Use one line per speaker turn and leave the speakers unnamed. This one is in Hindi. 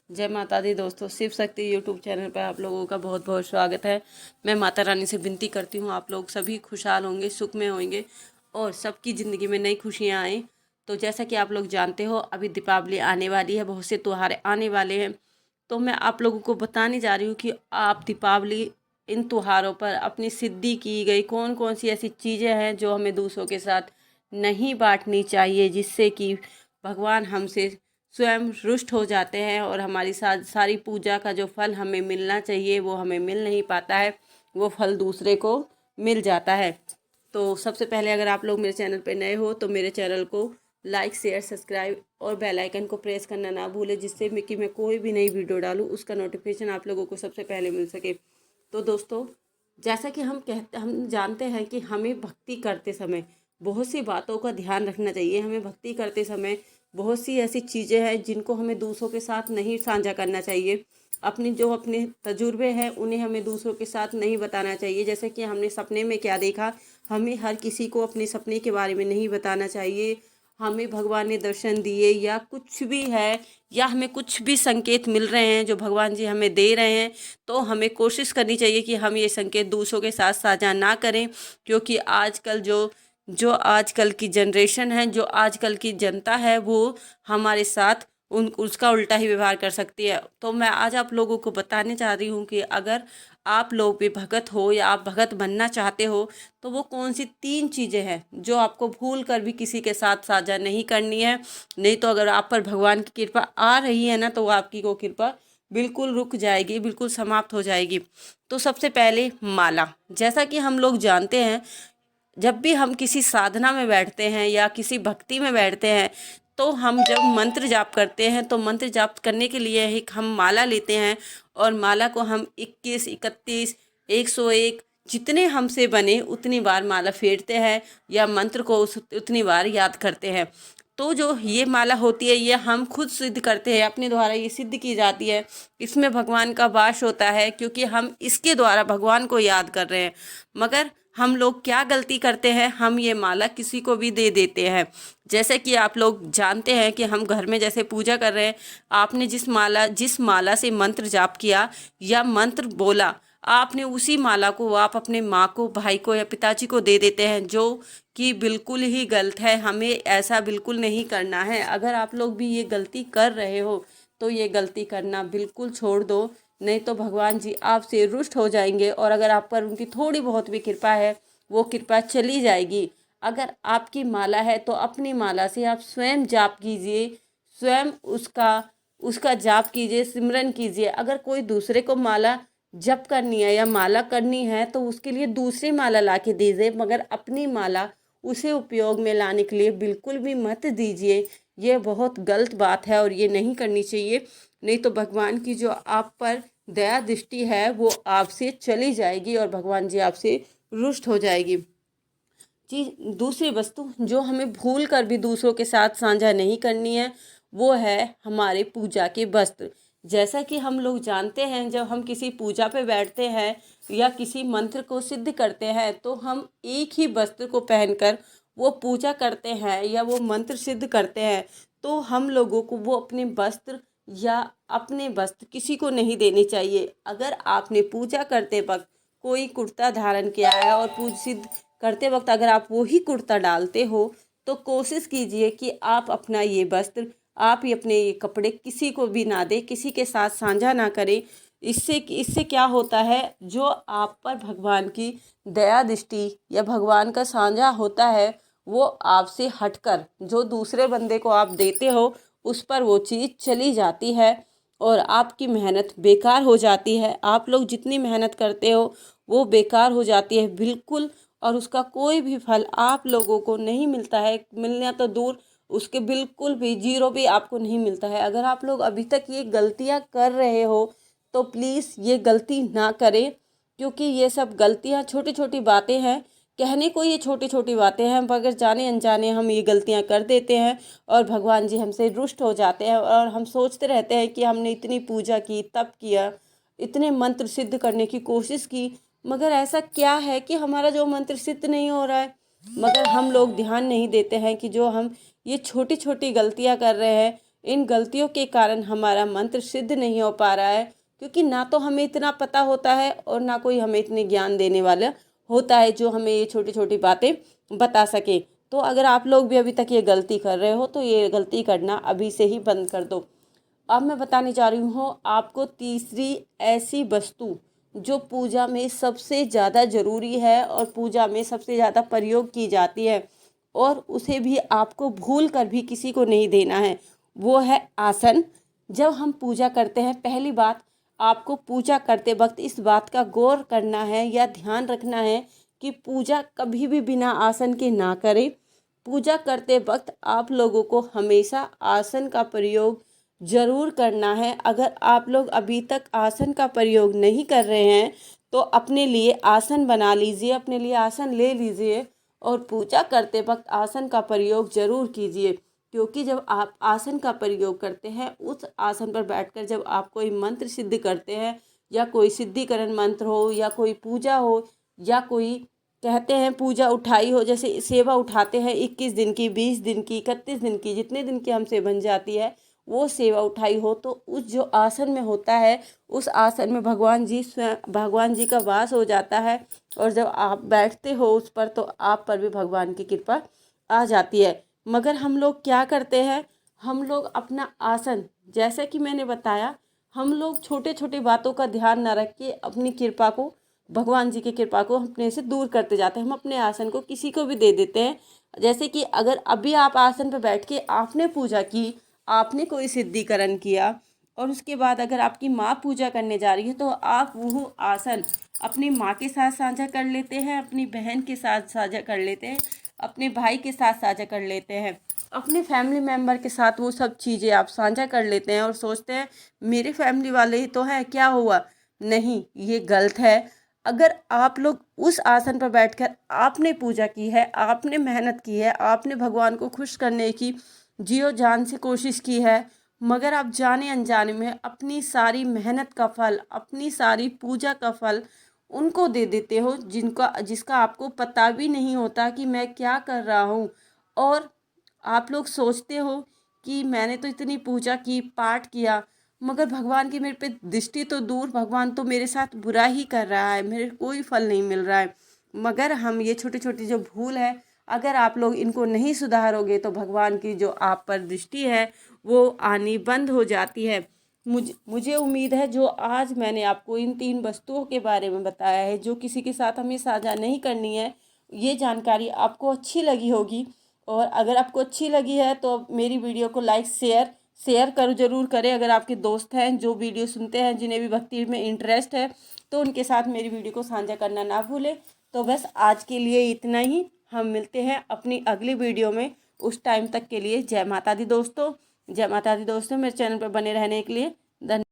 जय माता दी दोस्तों, शिव शक्ति यूट्यूब चैनल पर आप लोगों का बहुत बहुत स्वागत है। मैं माता रानी से विनती करती हूँ आप लोग सभी खुशहाल होंगे, सुख में होंगे और सबकी ज़िंदगी में नई खुशियाँ आएँ। तो जैसा कि आप लोग जानते हो, अभी दीपावली आने वाली है, बहुत से त्योहार आने वाले हैं। तो मैं आप लोगों को बताने जा रही हूँ कि आप दीपावली इन त्योहारों पर अपनी सिद्धि की गई कौन कौन सी ऐसी चीज़ें हैं जो हमें दूसरों के साथ नहीं बांटनी चाहिए, जिससे कि भगवान हमसे स्वयं रुष्ट हो जाते हैं और हमारी सारी पूजा का जो फल हमें मिलना चाहिए वो हमें मिल नहीं पाता है, वो फल दूसरे को मिल जाता है। तो सबसे पहले अगर आप लोग मेरे चैनल पर नए हो तो मेरे चैनल को लाइक शेयर सब्सक्राइब और बेल आइकन को प्रेस करना ना भूलें, जिससे कि मैं कोई भी नई वीडियो डालूँ उसका नोटिफिकेशन आप लोगों को सबसे पहले मिल सके। तो दोस्तों, जैसा कि हम जानते हैं कि हमें भक्ति करते समय बहुत सी बातों का ध्यान रखना चाहिए। हमें भक्ति करते समय बहुत सी ऐसी चीज़ें हैं जिनको हमें दूसरों के साथ नहीं साझा करना चाहिए। अपने तजुर्बे हैं उन्हें हमें दूसरों के साथ नहीं बताना चाहिए। जैसे कि हमने सपने में क्या देखा, हमें हर किसी को अपने सपने के बारे में नहीं बताना चाहिए। हमें भगवान ने दर्शन दिए या कुछ भी है, या हमें कुछ भी संकेत मिल रहे हैं जो भगवान जी हमें दे रहे हैं, तो हमें कोशिश करनी चाहिए कि हम ये संकेत दूसरों के साथ साझा ना करें। क्योंकि आजकल जो जो आजकल की जनरेशन है, जो आजकल की जनता है, वो हमारे साथ उसका उल्टा ही व्यवहार कर सकती है। तो मैं आज आप लोगों को बताने चाह रही हूँ कि अगर आप लोग भी भगत हो या आप भगत बनना चाहते हो तो वो कौन सी 3 चीज़ें हैं जो आपको भूल कर भी किसी के साथ साझा नहीं करनी है। नहीं तो अगर आप पर भगवान की कृपा आ रही है ना, तो आपकी वो कृपा बिल्कुल रुक जाएगी, बिल्कुल समाप्त हो जाएगी। तो सबसे पहले माला। जैसा कि हम लोग जानते हैं, जब भी हम किसी साधना में बैठते हैं या किसी भक्ति में बैठते हैं, तो हम जब मंत्र जाप करते हैं तो मंत्र जाप करने के लिए एक हम माला लेते हैं और माला को हम 21 31 101 जितने हमसे बने उतनी बार माला फेरते हैं या मंत्र को उतनी बार याद करते हैं। तो जो ये माला होती है ये हम खुद सिद्ध करते हैं, अपने द्वारा ये सिद्ध की जाती है। इसमें भगवान का वास होता है क्योंकि हम इसके द्वारा भगवान को याद कर रहे हैं। मगर हम लोग क्या गलती करते हैं, हम ये माला किसी को भी दे देते हैं। जैसे कि आप लोग जानते हैं कि हम घर में जैसे पूजा कर रहे हैं, आपने जिस माला से मंत्र जाप किया या मंत्र बोला, आपने उसी माला को आप अपने माँ को, भाई को या पिताजी को दे देते हैं, जो कि बिल्कुल ही गलत है। हमें ऐसा बिल्कुल नहीं करना है। अगर आप लोग भी ये गलती कर रहे हो तो ये गलती करना बिल्कुल छोड़ दो, नहीं तो भगवान जी आपसे रुष्ट हो जाएंगे और अगर आप पर उनकी थोड़ी बहुत भी कृपा है वो कृपा चली जाएगी। अगर आपकी माला है तो अपनी माला से आप स्वयं जाप कीजिए, स्वयं उसका उसका जाप कीजिए, सिमरन कीजिए। अगर कोई दूसरे को माला जप करनी है या माला करनी है तो उसके लिए दूसरी माला ला के दीजिए, मगर अपनी माला उसे उपयोग में लाने के लिए बिल्कुल भी मत दीजिए। ये बहुत गलत बात है और ये नहीं करनी चाहिए। नहीं तो भगवान की जो आप पर दया दृष्टि है वो आपसे चली जाएगी और भगवान जी आपसे रुष्ट हो जाएगी। चीज दूसरी वस्तु जो हमें भूल कर भी दूसरों के साथ साझा नहीं करनी है, वो है हमारे पूजा के वस्त्र। जैसा कि हम लोग जानते हैं, जब हम किसी पूजा पे बैठते हैं या किसी मंत्र को सिद्ध करते हैं तो हम एक ही वस्त्र को पहनकर वो पूजा करते हैं या वो मंत्र सिद्ध करते हैं। तो हम लोगों को वो अपने वस्त्र किसी को नहीं देने चाहिए। अगर आपने पूजा करते वक्त कोई कुर्ता धारण किया है और पूजा सिद्ध करते वक्त अगर आप वो ही कुर्ता डालते हो, तो कोशिश कीजिए कि आप अपना ये वस्त्र, आप ही अपने ये कपड़े किसी को भी ना दें, किसी के साथ साझा ना करें। इससे इससे क्या होता है, जो आप पर भगवान की दया दृष्टि या भगवान का साझा होता है वो आपसे हटकर जो दूसरे बंदे को आप देते हो उस पर वो चीज़ चली जाती है और आपकी मेहनत बेकार हो जाती है। आप लोग जितनी मेहनत करते हो वो बेकार हो जाती है बिल्कुल, और उसका कोई भी फल आप लोगों को नहीं मिलता है। मिलना तो दूर, उसके बिल्कुल भी जीरो भी आपको नहीं मिलता है। अगर आप लोग अभी तक ये गलतियां कर रहे हो तो प्लीज़ ये गलती ना करें, क्योंकि ये सब गलतियां छोटी छोटी बातें हैं। कहने को ये छोटी छोटी बातें हैं, मगर जाने अनजाने हम ये गलतियां कर देते हैं और भगवान जी हमसे रुष्ट हो जाते हैं और हम सोचते रहते हैं कि हमने इतनी पूजा की, तप किया, इतने मंत्र सिद्ध करने की कोशिश की, मगर ऐसा क्या है कि हमारा जो मंत्र सिद्ध नहीं हो रहा है। मगर हम लोग ध्यान नहीं देते हैं कि जो हम ये छोटी छोटी गलतियां कर रहे हैं इन गलतियों के कारण हमारा मंत्र सिद्ध नहीं हो पा रहा है, क्योंकि ना तो हमें इतना पता होता है और ना कोई हमें इतने ज्ञान देने वाला होता है जो हमें ये छोटी छोटी बातें बता सके। तो अगर आप लोग भी अभी तक ये गलती कर रहे हो तो ये गलती करना अभी से ही बंद कर दो। अब मैं बताने जा रही हूँ आपको तीसरी ऐसी वस्तु जो पूजा में सबसे ज़्यादा ज़रूरी है और पूजा में सबसे ज़्यादा प्रयोग की जाती है, और उसे भी आपको भूल कर भी किसी को नहीं देना है, वो है आसन। जब हम पूजा करते हैं, पहली बात आपको पूजा करते वक्त इस बात का गौर करना है या ध्यान रखना है कि पूजा कभी भी बिना आसन के ना करें। पूजा करते वक्त आप लोगों को हमेशा आसन का प्रयोग ज़रूर करना है। अगर आप लोग अभी तक आसन का प्रयोग नहीं कर रहे हैं तो अपने लिए आसन बना लीजिए, अपने लिए आसन ले लीजिए और पूजा करते वक्त आसन का प्रयोग ज़रूर कीजिए। क्योंकि जब आप आसन का प्रयोग करते हैं, उस आसन पर बैठकर जब आप कोई मंत्र सिद्ध करते हैं या कोई सिद्धिकरण मंत्र हो या कोई पूजा हो या कोई कहते हैं पूजा उठाई हो, जैसे सेवा उठाते हैं 21 दिन की, 20 दिन की, 31 दिन की, जितने दिन की हमसे बन जाती है वो सेवा उठाई हो, तो उस जो आसन में होता है उस आसन में भगवान जी का वास हो जाता है। और जब आप बैठते हो उस पर तो आप पर भी भगवान की कृपा आ जाती है। मगर हम लोग क्या करते हैं, हम लोग अपना आसन, जैसे कि मैंने बताया, हम लोग छोटे छोटे बातों का ध्यान न रख के अपनी कृपा को, भगवान जी की कृपा को अपने से दूर करते जाते हैं। हम अपने आसन को किसी को भी दे देते हैं। जैसे कि अगर अभी आप आसन पर बैठ के आपने पूजा की, आपने कोई सिद्धिकरण किया और उसके बाद अगर आपकी माँ पूजा करने जा रही है तो आप वो आसन अपनी माँ के साथ साझा कर लेते हैं, अपनी बहन के साथ साझा कर लेते हैं, अपने भाई के साथ साझा कर लेते हैं, अपने फैमिली मेम्बर के साथ वो सब चीज़ें आप साझा कर लेते हैं और सोचते हैं मेरे फैमिली वाले ही तो हैं, क्या हुआ। नहीं, ये गलत है। अगर आप लोग उस आसन पर बैठकर आपने पूजा की है, आपने मेहनत की है, आपने भगवान को खुश करने की जियो जान से कोशिश की है, मगर आप जाने अनजाने में अपनी सारी मेहनत का फल, अपनी सारी पूजा का फल उनको दे देते हो जिसका आपको पता भी नहीं होता कि मैं क्या कर रहा हूँ। और आप लोग सोचते हो कि मैंने तो इतनी पूजा की, पाठ किया, मगर भगवान की मेरे पे दृष्टि तो दूर, भगवान तो मेरे साथ बुरा ही कर रहा है, मेरे कोई फल नहीं मिल रहा है। मगर हम ये छोटी छोटी जो भूल है, अगर आप लोग इनको नहीं सुधारोगे तो भगवान की जो आप पर दृष्टि है वो आनी बंद हो जाती है। मुझे उम्मीद है जो आज मैंने आपको इन 3 वस्तुओं के बारे में बताया है, जो किसी के साथ हमें साझा नहीं करनी है, ये जानकारी आपको अच्छी लगी होगी। और अगर आपको अच्छी लगी है तो मेरी वीडियो को लाइक शेयर करो ज़रूर करें। अगर आपके दोस्त हैं जो वीडियो सुनते हैं, जिन्हें भी भक्ति में इंटरेस्ट है, तो उनके साथ मेरी वीडियो को साझा करना ना भूलें। तो बस आज के लिए इतना ही। हम मिलते हैं अपनी अगली वीडियो में। उस टाइम तक के लिए जय माता दी दोस्तों। जय माता दी दोस्तों। मेरे चैनल पर बने रहने के लिए धन्यवाद।